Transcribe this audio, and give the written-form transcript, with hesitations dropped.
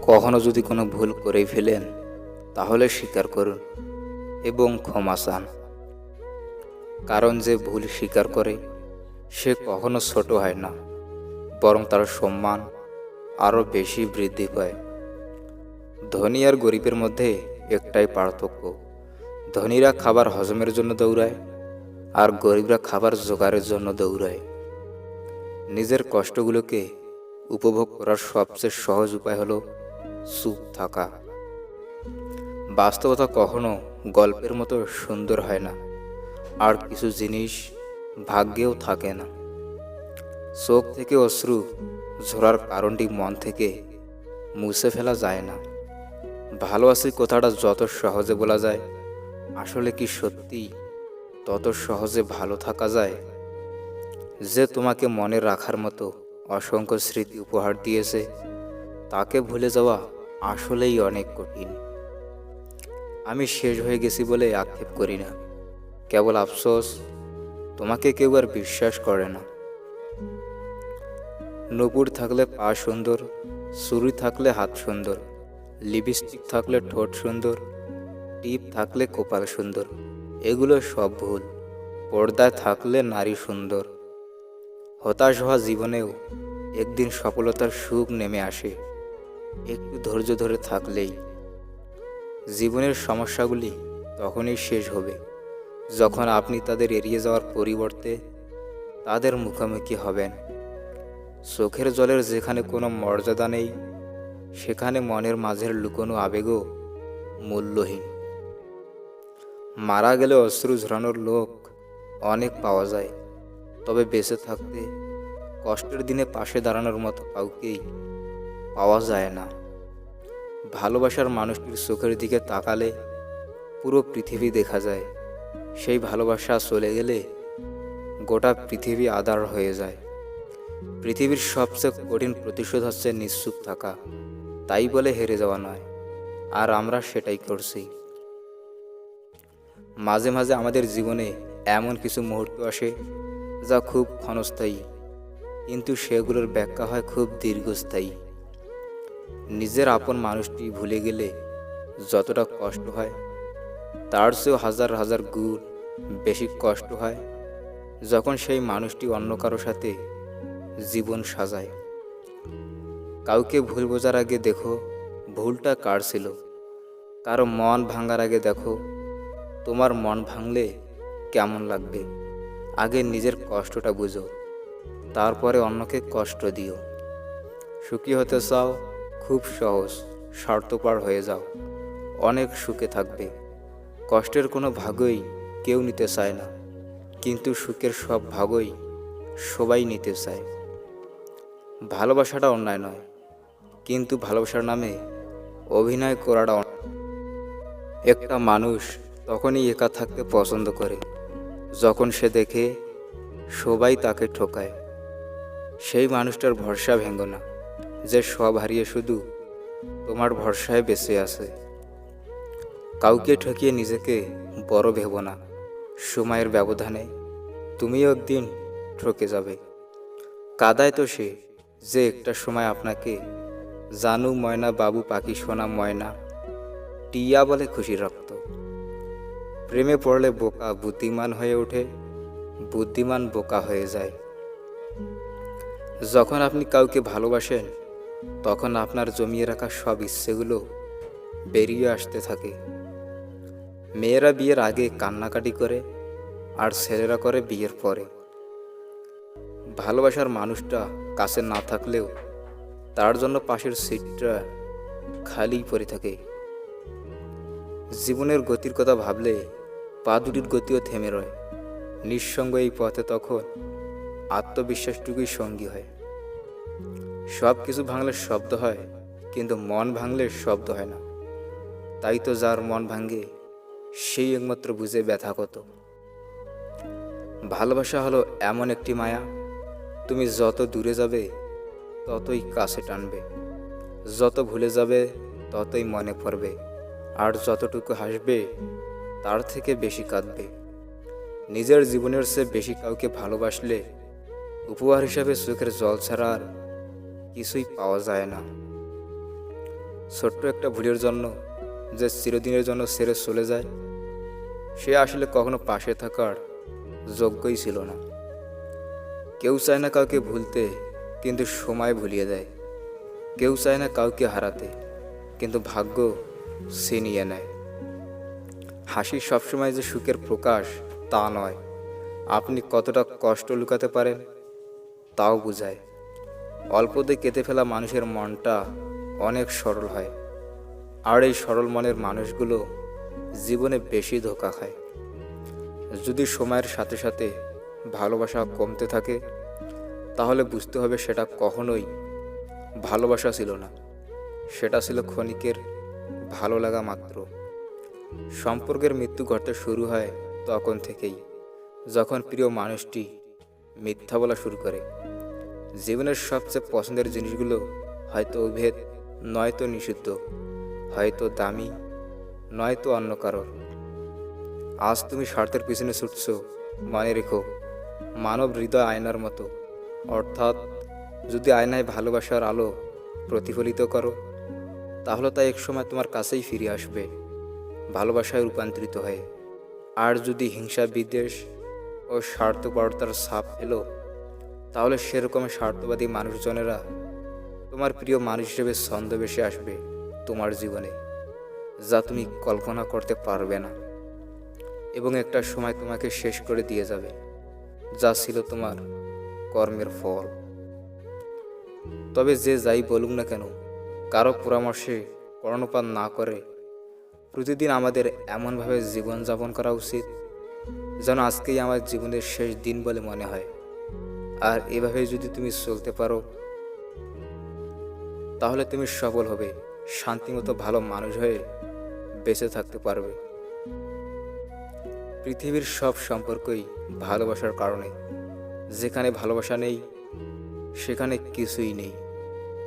কখনো যদি কোনো ভুল করেই ফেলেন, তাহলে স্বীকার করুন এবং ক্ষমা চান। কারণ যে ভুল স্বীকার করে সে কখনো ছোট হয় না, বরং তার সম্মান আরও বেশি বৃদ্ধি পায়। ধনী আর গরিবের মধ্যে একটাই পার্থক্য, ধনীরা খাবার হজমের জন্য দৌড়ায় আর গরিবরা খাবার জোগাড়ের জন্য দৌড়ায়। নিজের কষ্টগুলোকে উপভোগ করার সবচেয়ে সহজ উপায় হলো চুপ থাকা। বাস্তবতা কখনো গল্পের মতো সুন্দর হয় না, আর কিছু জিনিস ভাগ্যেও থাকে না। চোখ থেকে অশ্রু ঝরার কারণটি মন থেকে মুছে ফেলা যায় না। ভালো আছি কথাটা যত সহজে বলা যায়, আসলে কি সত্যি তত সহজে ভালো থাকা যায়? যে তোমাকে মনে রাখার মতো অসংখ্য স্মৃতি উপহার দিয়েছে, তাকে ভুলে যাওয়া আসলেই অনেক কঠিন। আমি শেষ হয়ে গেছি বলে আক্ষেপ করি না, কেবল আফসোস তোমাকে কেউ আর বিশ্বাস করে না। নূপুর থাকলে পা সুন্দর, ছুরি থাকলে হাত সুন্দর, লিপস্টিক থাকলে ঠোঁট সুন্দর, টিপ থাকলে কপাল সুন্দর, এগুলো সব ভুল। পর্দায় থাকলে নারী সুন্দর। হতাশ হওয়া জীবনেও একদিন সফলতার সুখ নেমে আসে, একটু ধৈর্য ধরে থাকলেই। জীবনের সমস্যাগুলি তখনই শেষ হবে যখন আপনি তাদের এড়িয়ে যাওয়ার পরিবর্তে তাদের মুখোমুখি হবেন। চোখের জলের যেখানে কোনো মর্যাদা নেই, সেখানে মনের মাঝের লুকোনো আবেগও মূল্যহীন। মারা গেলে অশ্রু ঝরানোর লোক অনেক পাওয়া যায়, তবে বেঁচে থাকতে কষ্টের দিনে পাশে দাঁড়ানোর মতো কাউকেই পাওয়া যায় না। ভালোবাসার মানুষটির চোখের দিকে তাকালে পুরো পৃথিবী দেখা যায়। সেই ভালোবাসা চলে গেলে গোটা পৃথিবী আঁধার হয়ে যায়। পৃথিবীর সবচেয়ে কঠিন প্রতিশোধ হচ্ছে নিশ্চুপ থাকা, তাই বলে হেরে যাওয়া নয়। আর আমরা সেটাই করছি। মাঝে মাঝে আমাদের জীবনে এমন কিছু মুহূর্ত আসে যা খুব ক্ষণস্থায়ী, কিন্তু সেগুলোর ব্যাখ্যা হয় খুব দীর্ঘস্থায়ী। নিজের আপন মানুষটি ভুলে গেলে যতটা কষ্ট হয়, তার চেয়েও হাজার হাজার গুণ বেশি কষ্ট হয় যখন সেই মানুষটি অন্য কারো সাথে জীবন সাজায়। কাউকে ভুল বোঝার আগে দেখো ভুলটা কার ছিল। কারো মন ভাঙার আগে দেখো তোমার মন ভাঙলে কেমন লাগবে। আগে নিজের কষ্টটা বুঝো, তারপরে অন্যকে কষ্ট দিও। সুখী হতে চাও? খুব সহজ, স্বার্থপর হয়ে যাও, অনেক সুখে থাকবে। কষ্টের কোনো ভাগই কেউ নিতে চায় না, কিন্তু সুখের সব ভাগই সবাই নিতে চায়। ভালোবাসাটা অন্যায় নয়, কিন্তু ভালোবাসার নামে অভিনয় করাটা একটা মানুষ তখনই একা থাকতে পছন্দ করে যখন সে দেখে সবাই তাকে ঠকায়। সেই মানুষটার ভরসা ভেঙো না, যে সব হারিয়ে শুধু তোমার ভরসায় বেঁচে আছে। কাউকে ঠকিয়ে নিজেকে বড় ভেবো না, সময়ের ব্যবধানে তুমিও একদিন ঠকে যাবে। কাদায় তো সে যে একটা সময় আপনাকে জানু ময়না বাবু পাখি সোনা ময়না টিয়া বলে খুশি রাখত। প্রেমে পড়লে বোকা বুদ্ধিমান হয়ে ওঠে, বুদ্ধিমান বোকা হয়ে যায়। যখন আপনি কাউকে ভালোবাসেন, তখন আপনার জমিয়ে রাখা সব ইচ্ছেগুলো বেরিয়ে আসতে থাকে। মেয়েরা বিয়ের আগে কান্নাকাটি করে, আর ছেলেরা করে বিয়ের পরে। ভালোবাসার মানুষটা কাছে না থাকলেও তার জন্য পাশের সিটটা খালি পড়ে থাকে। জীবনের গতির কথা ভাবলে পা দুটির গতিও থেমে রয়। নিঃসঙ্গ এই পথে তখন আত্মবিশ্বাসটুকুই সঙ্গী হয়। সব কিছু ভাঙলে শব্দ হয়, কিন্তু মন ভাঙলে শব্দ হয় না। তাই তো যার মন ভাঙে সেই একমাত্র বুঝে ব্যথা কত। ভালোবাসা হলো এমন একটি মায়া, তুমি যত দূরে যাবে ততই কাছে টানবে, যত ভুলে যাবে ততই মনে পড়বে, আর যতটুকু হাসবে তার থেকে বেশি কাঁদবে। নিজের জীবনের চেয়ে বেশি কাউকে ভালোবাসলে উপহার হিসাবে চোখের জল ছাড়া আর কিছুই পাওয়া যায় না। ছোট্ট একটা ভুলের জন্য যে চিরদিনের জন্য ছেড়ে চলে যায়, সে আসলে কখনো পাশে থাকার যোগ্যই ছিল না। কেউ চায় না কাউকে ভুলতে, কিন্তু সময় ভুলিয়ে দেয়। কেউ চায় না কাউকে হারাতে, কিন্তু ভাগ্য ছিনিয়ে নেয়। হাসি সবসময় যে সুখের প্রকাশ তা নয়, আপনি কতটা কষ্ট লুকাতে পারেন তাও বোঝায়। অল্পতে কেঁদে ফেলা মানুষের মনটা অনেক সরল হয়, আর এই সরল মনের মানুষগুলো জীবনে বেশি ধোঁকা খায়। যদি সময়ের সাথে সাথে ভালোবাসা কমতে থাকে, তাহলে বুঝতে হবে সেটা কখনোই ভালোবাসা ছিল না, সেটা ছিল ক্ষণিকের ভালো লাগা মাত্র। সম্পর্কের মৃত্যু ঘটতে শুরু হয় তখন থেকেই, যখন প্রিয় মানুষটি মিথ্যা বলা শুরু করে। জীবনের সবচেয়ে পছন্দের জিনিসগুলো হয়তো অভেদ, নয়তো নিষিদ্ধ, হয়তো দামি, নয়তো অন্য কারোর। আজ তুমি স্বার্থের পিছনে ছুটছ, মনে রেখো মানব হৃদয় আয়নার মতো। অর্থাৎ যদি আয়নায় ভালোবাসার আলো প্রতিফলিত করো, তাহলে তা একসময় তোমার কাছেই ফিরে আসবে ভালোবাসায় রূপান্তরিত হয়ে। আর যদি হিংসা, বিদ্বেষ ও স্বার্থপরতার ছাপ এলো, তাহলে সেরকম স্বার্থবাদী মানুষজনেরা তোমার প্রিয় মানুষ হিসেবে ছন্দবেশে আসবে তোমার জীবনে, যা তুমি কল্পনা করতে পারবে না। এবং একটা সময় তোমাকে শেষ করে দিয়ে যাবে, যা ছিল তোমার কর্মের ফল। তবে যে যাই বলুক না কেন, কারো পরামর্শে কর্ণপাত না করে প্রতিদিন আমাদের এমনভাবে জীবনযাপন করা উচিত যেন আজকেই আমার জীবনের শেষ দিন বলে মনে হয়। আর এভাবে যদি তুমি চলতে পারো, তাহলে তুমি সফল হবে, শান্তিমতো ভালো মানুষ হয়ে বেঁচে থাকতে পারবে। পৃথিবীর সব সম্পর্কই ভালোবাসার কারণে। যেখানে ভালোবাসা নেই, সেখানে কিছুই নেই।